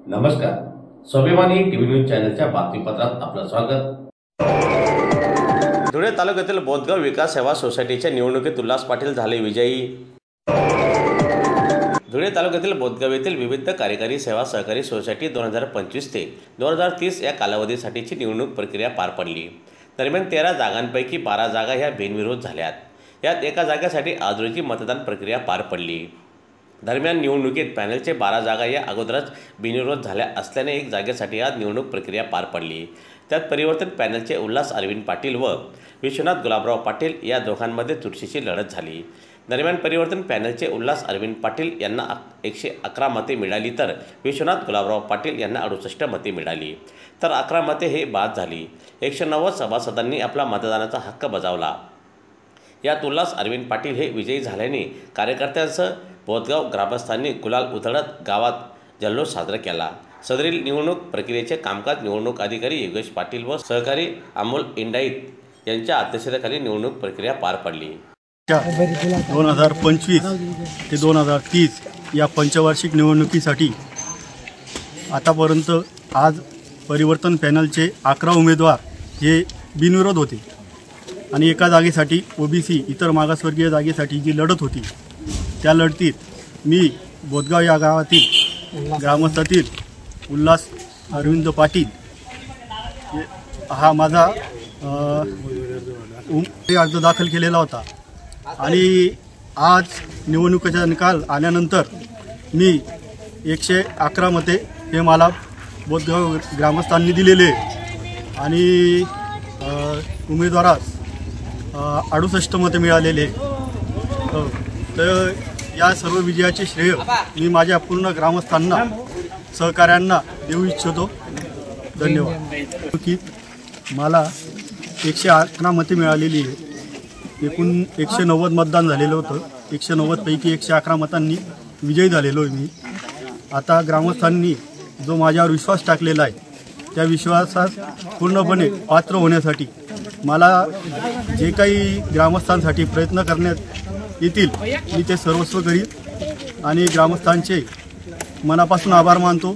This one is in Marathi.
नमस्कार, स्वाभिमानी टीव्ही न्यूज चॅनलच्या बातमीपत्रात आपलं स्वागत। धुळे तालुक्यातील बोदगाव विकास सेवा सोसायटीच्या निवडणुकीत उल्हास पाटील झाले विजयी। धुळे तालुक्यातील बोदगाव येथील विविध कार्यकारी सेवा सहकारी सोसायटी 2025 ते 2030 या कालावधीसाठीची निवडणूक प्रक्रिया पार पडली। दरम्यान 13 जागांपैकी 12 जागा ह्या बिनविरोध झाल्यात। यात एका जागेसाठी आज रोजी मतदान प्रक्रिया पार पडली। दरम्यान निवडणुकीत पॅनलचे 12 जागा या अगोदरच बिनविरोध झाल्या असल्याने एक जागेसाठी आज निवडणूक प्रक्रिया पार पडली। त्यात परिवर्तन पॅनलचे उल्हास अरविंद पाटील व विश्वनाथ गुलाबराव पाटील या दोघांमध्ये चुरशीची लढत झाली। दरम्यान परिवर्तन पॅनलचे उल्हास अरविंद पाटील यांना 111 मते मिळाली तर विश्वनाथ गुलाबराव पाटील यांना 68 मते मिळाली, तर 11 मते हे बाद झाली। 190 सभासदांनी आपला मतदानाचा हक्क बजावला। यात उल्हास अरविंद पाटील हे विजयी झाल्याने कार्यकर्त्यांसह बोदगाव ग्रामस्थांनी गुलाल उधळत गावात जल्लोष साजरा केला। सदरील निवडणूक प्रक्रियेचे कामकाज निवडणूक अधिकारी योगेश पाटील व सहकारी अमोल इंडाईत यांच्या अध्यक्षतेखाली निवडणूक प्रक्रिया पार पडली। 2025 ते 2030 या पंचवार्षिक निवडणुकीसाठी आतापर्यंत आज परिवर्तन पॅनलचे 11 उमेदवार हे बिनविरोध होते आणि एका जागेसाठी ओबीसी इतर मागासवर्गीय जागेसाठी जी लढत होती त्या लढतीत मी बोदगाव या गावातील ग्रामस्थातील उल्हास अरविंद पाटील हा माझा अर्ज दाखल केलेला होता आणि आज निवडणुकीचा निकाल आल्यानंतर मी 111 मते हे मला बोदगाव ग्रामस्थांनी दिलेले आणि उमेदवारास 68 मते मिळालेले। तर या सर्व विजयाचे श्रेय मी माझ्या पूर्ण ग्रामस्थांना सहकाऱ्यांना देऊ इच्छितो। धन्यवाद। की मला 111 मते मिळालेली आहे। एकूण 190 मतदान झालेलं होतं। 190 पैकी 111 मतांनी विजयी झालेलो आहे मी। आता ग्रामस्थांनी जो माझ्यावर विश्वास टाकलेला आहे त्या विश्वासास पूर्णपणे पात्र होण्यासाठी मला जे काही ग्रामस्थांसाठी प्रयत्न करण्यात येतील मी ते सर्वस्व करीन आणि ग्रामस्थांचे मनापासून आभार मानतो।